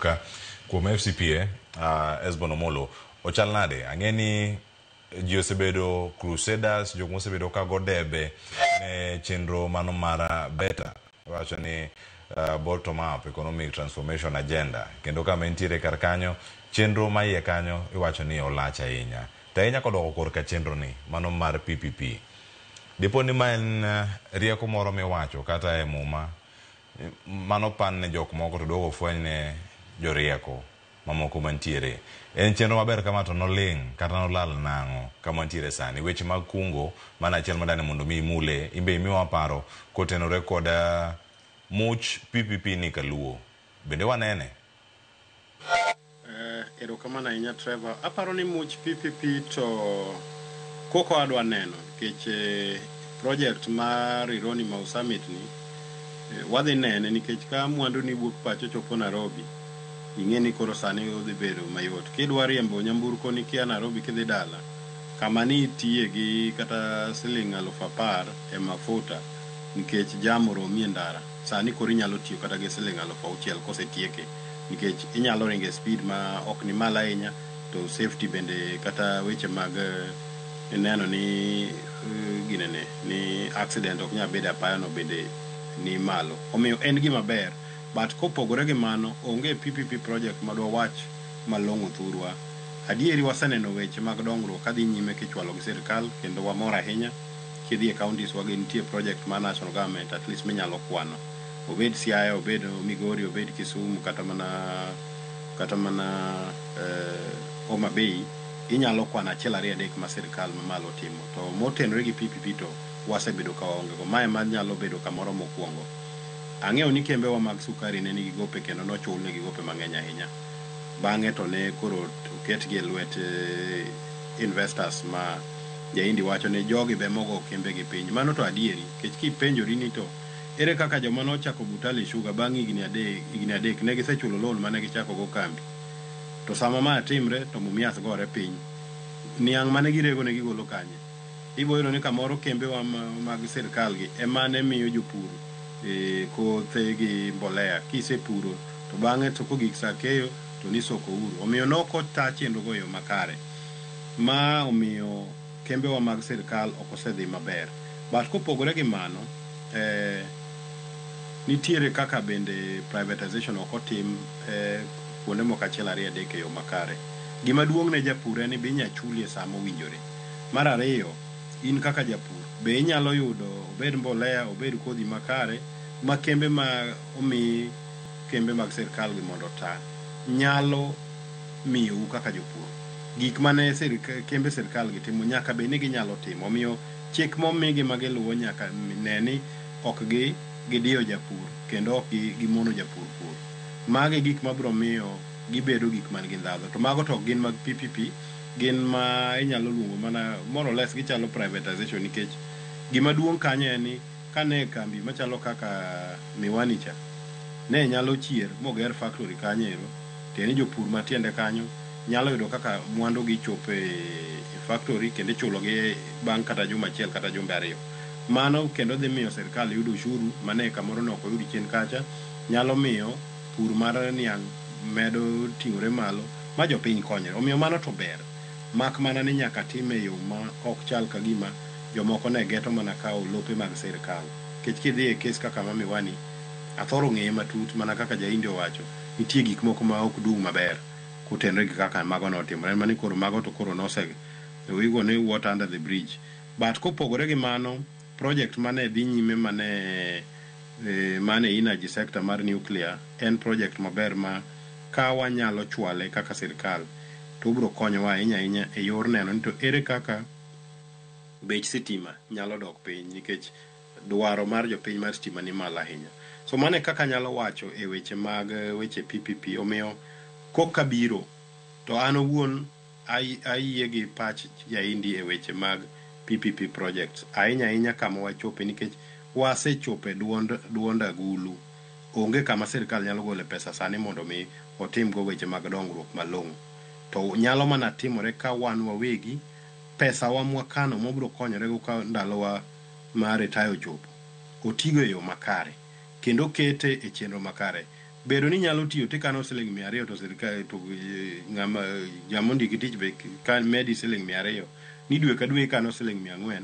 ka kuom FCPA Esbon Omolo ochal nade ang'eni ji osebedo crusaders jok mosebedo ka go debe ne chenro mano mar beta wacho ni bottom up economic transformation agenda kendo kama entiere kar kanyo chenro ma iye kanyo iwacho ni olach ahinya to ahinya kodoko korka chenro ni mano mar PPP dipo ni ma en rieko moro miwacho kata e muma mano pan ne jok moko to dogo fweny ne jorieko mamoko mantiere en chenro maber kama to noling kata nolal nang'o kama ntiere sani weche mag kungo mana achiel madane mondo mi imule imbe imiwa paro kotenore kod much PPP ni kaluo bende wanene erokamano ahinya Trevor aparo ni much PPP to koko adwa neno nikech project mar Ironi Mau Summit ni wadhi nene nikech ka mwandu ni wuok pacho chopo Nairobi ing'eni koro sani udhi bedo mayot kidwa riembo nyamburko ni kia Nairobi kidhi dala kama ni itiye gi kata siling 10,000 e mafuta nikech jam oromi e ndara sani koro inyalo tiyo kata gi siling 6,000 kosetieke nikech inyalo ringe speed ma ok ni mala ahinya to safety bende kata weche mag neno ni ginene ni accident ok nya bedo apaya no bende ni malo omiyo en gima ber but kopogore gi mano onge PPP project madwa wach malong'o thurwa adieri waseneno weche mag dongruok kadhi nyime kichwalo gi sirkal kendo wamor ahinya kidhi e counties wage nitie project ma national government at least minyalo kwano obed Siaya obed Migori obed Kisumu kata mana Homa Bay inyalo kwano achiel ariyo adek ma sirkal mamalo timo to motenore gi PPP to wasebedo ka waonge go mae nyalo bedo kamoro mokwongo ang'eyo ni kembe wa mag sukari ne nigi gope kendo nochul negi gope mang'eny ahinya bang'e to ne koro oketgi e lwet investors ma jaindi wacho ni jogi be mogo kembe gi piny mano to adieri kech kipenjori ni to ere kaka joma nochako Butali Sugar bang' higni adek ne gisechulo loan mane gichako go kambi to sama ma timre to Mumias gore piny niang' mane girego ne gigolo kanye iboyino ni kamoro kembe wa mag sirkal gi emane miyo jopur kothe gi mbolea kisepuro to bang'e to kogik sa keyo to nisoko uru omiyo noko ta chenro go yo makare ma omiyo kembe wa mag sirkal ok osedhi maber but kopogore gi mano nitiere kaka bende privatization ok otim kuonde moko achiel ariyo adek e yo makare gima duong' ne japur en ni be inya chulie sa mowinjore mar ariyo in kaka japur be inyalo yudo obed mbolea obed kodhi makare ma kembe ma omi kembe mag sirkal gi mondo ta nyalo miyo kaka jopur gik mane kembe sirkal gi timo nyaka be ni ginyalo timo omiyo chik momigi magiluwo nyaka neni ok gidiyo japur kendo ok gimono japur pur magi gik mabiro miyo gibedo gik man gi ndhadho to mago to gin mag PPP gin ma inyalo luongo mana more or less gichalo privatization nikech gima duong' kanyo en ni kane kambi machalo kaka Miwani cha ne nyalo chier moger factory kanyero teni jopur matiende kanyo nyalo yudo kaka mwandu gi chope factory kendo ichulo gi bang' kata juma achiel kata jumbe ariyo mano kendo dhi miyo sirkal yudo ushuru mane kamoro no ok oyudi chien kacha nyalo miyo pur mar niang' medo ting'ore malo ma jopiny konyre omiyo mano to ber mak mana ni nyaka time yo ma ok chal ka gima jomoko ne geto mana kawo lope mag sirkal kech kidhi e kes kaka ma Miwani athoro ng'eye matut mana kaka jaindi owacho nitie gik moko ma ok dung' maber kutenre gi kaka mago notimore mani koro mago to koro wigo ne water under the bridge but kopogore gi mano project mane dhi nyime mane energy sector mar nuclear en project maber ma ka wanyalo chwale kaka sirkal to biro konyowa ahinya e yor neno ni to ere kaka bech sitima nyalo dok piny nikech dwaro mar jopiny mar sitima ni malo ahinya so mane kaka nyalo wacho e weche mag weche PPP omiyo koka biro to an owuon ayie gi pach jaindi e weche mag PPP projects ahinya kama wachope nikech wasechope duond agulu onge kama sirkal nyalo gole pesa sani mondo mi otim go weche mag dongruok malong'o to nyalo mana timore ka wan wawegi pesa wa mwakano mobro konyore go ka ndalo wa ma retire chopo otigo e yo makare kendo kete e chenro makare bedo ni nyalo tiyo tikano siling 200 to sirkal to ng'ama jamondiki tich be kan medi siling 200 ni dwe ka dwe ikano siling 400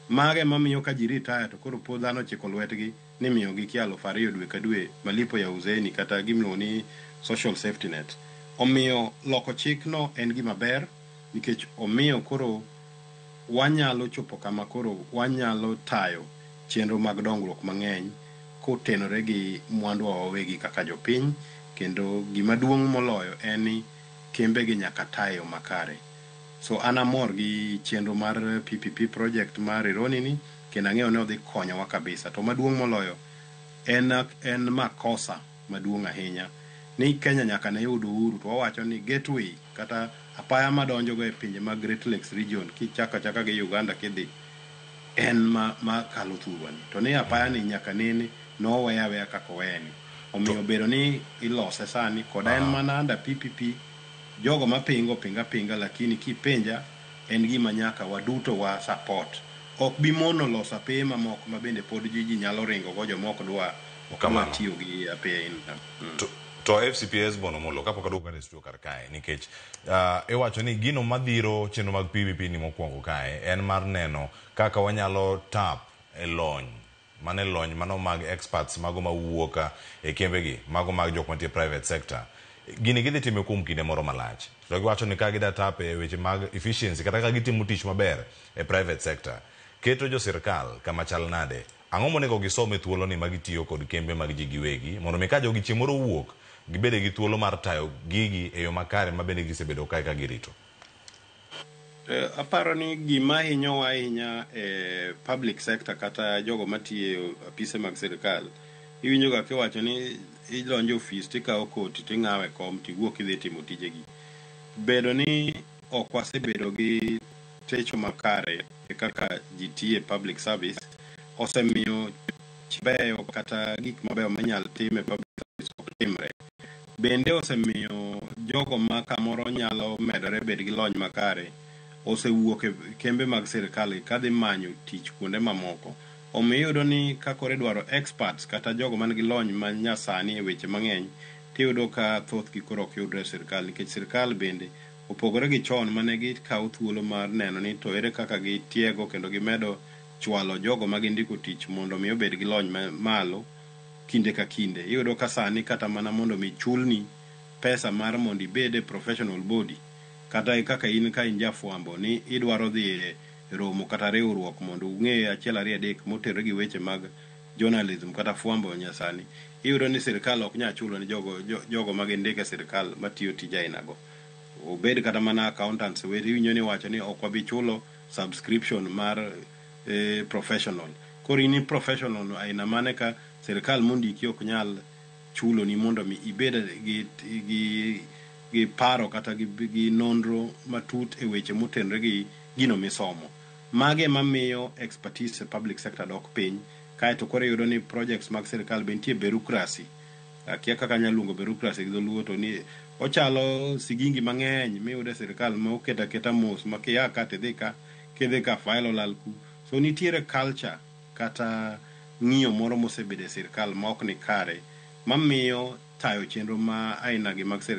mage mamiyo ka ji retire to koro po dhano chiko lwetgi ni miyo gi kia 2,000 dwe ka dwe malipo ya uzeni kata gimlo ni social safety net. Omiyo loko chikno en gima ber nikech omiyo koro wanyalo chopo kama koro wanyalo tayo chenro mag dongruok mang'eny kotenore gi mwandu wawegi kaka jopiny, kendo gima duong' moloyo en ni kembe gi nyaka tayo makare. So anamor gi chenro mar PPP project mar Ironi ni, kendo ang'eyo ne odhi konyowa kabisa. To maduong' moloyo en makosa maduong' ahinya ni Kenya nyaka ne yud uhuru to wawacho ni gateway kata apaya madonjo go e pinje mag Great Lakes region kichaka gi Uganda kidhi en ma kalo thurwani to ni apaya ni nyaka nene no weya kaka weni omiyo bedo ni ilose sani koda en mana under PPP jogo mapingo pinga lakini kipenja en gima nyaka waduto wa support. Ok bi mono loso apaya mamoko ma bende pod ji nyalo ringo go jomoko dwa tiyo gi apaya to FCPS bono molo kapo kaduoka ne studio kar kae nikech iwacho ni gino madhiro chenro mag PPP ni mokwongo kae en mar neno kaka wanyalo tap e lony mano mag experts mago mawuoka e kembegi mago mag jok mantie private sector gini gidhi time kuom kinde moro malach to giwacho ni ka gida tap e weche mag efficiency kata ka gitimo tich maber e private sector keto jo sirkal kama chal nade ang'o monego gisome thuolo ni magitiyo kod kembe mag ji giwegi mondo mi ka jogi chieng' moro wuok gibede gi thuolo mar tayo gigi e yo makare mabende gisebedo kae ka girito. Aparo ni gima hinyowa ahinya e public sector kata jogo matiyo apise mag sirkal iwinjo ga kiwacho ni idonjo ofis tikawo koti ting'awe kom tiwuok idhi timo tijegi. Bedo ni ok wasebedo gi techo makare e kaka ji tiyo e public service osemiyo beyo kata gik mabeyo manyal time public service ok timre. Bende osemiyo jogo ma kamoro nyalo medore bed gi lony makare osewuok e kembe mag sirkal kadhi manyo tich kuonde mamoko. Omiyo iyudo ni kakore dwaro experts kata jogo man gi lony ma nyasani e weche mang'eny tiyudo ka thothgi koro ok yudre e sirkal nikech sirkal bende opogore gi chon mane gikawo thuolo mar neno ni to ere kaka gitiego kendo gimedo chwalo jogo ma gindiko tich mondo mi obed gi lony malo kinde ka kinde. Iyudo ka sani kata mana mondo mi chulni pesa mar mondo ibede professional body kata kaka in ka in jafwambo ni idwaro dhi e romo kata riwruok mondo ung'e 1 2 3 motere gi weche mag journalism kata fwambo nyasani iyudo ni sirkal ok nya chulo ni jogo mag ndike sirkal matiyo tija inago obed kata mana accountants wewe winyo ni wacho ni ok wabi chulo subscription mar professional kori ni professional aina mane ka sirkal mondiki ok nyal chulo ni mondo mi ibed gi paro kata gi nonro matut e weche motenre gi gino misomo mage mamiyo expertise public sector dok piny kae to kore yudo ni projects mag sirkal bentie bureaucracy akia kaka nyalungo bureaucracy gi dholuo to ni ochalo sigingi mang'eny miyudo sirkal ma oketa mos makia ka tidhi ka file olalku so nitiere culture kata ng'iyo moro mosebede sirkal ma ok ni kare mamiyo tayo chenro ma aina gi mag sirkal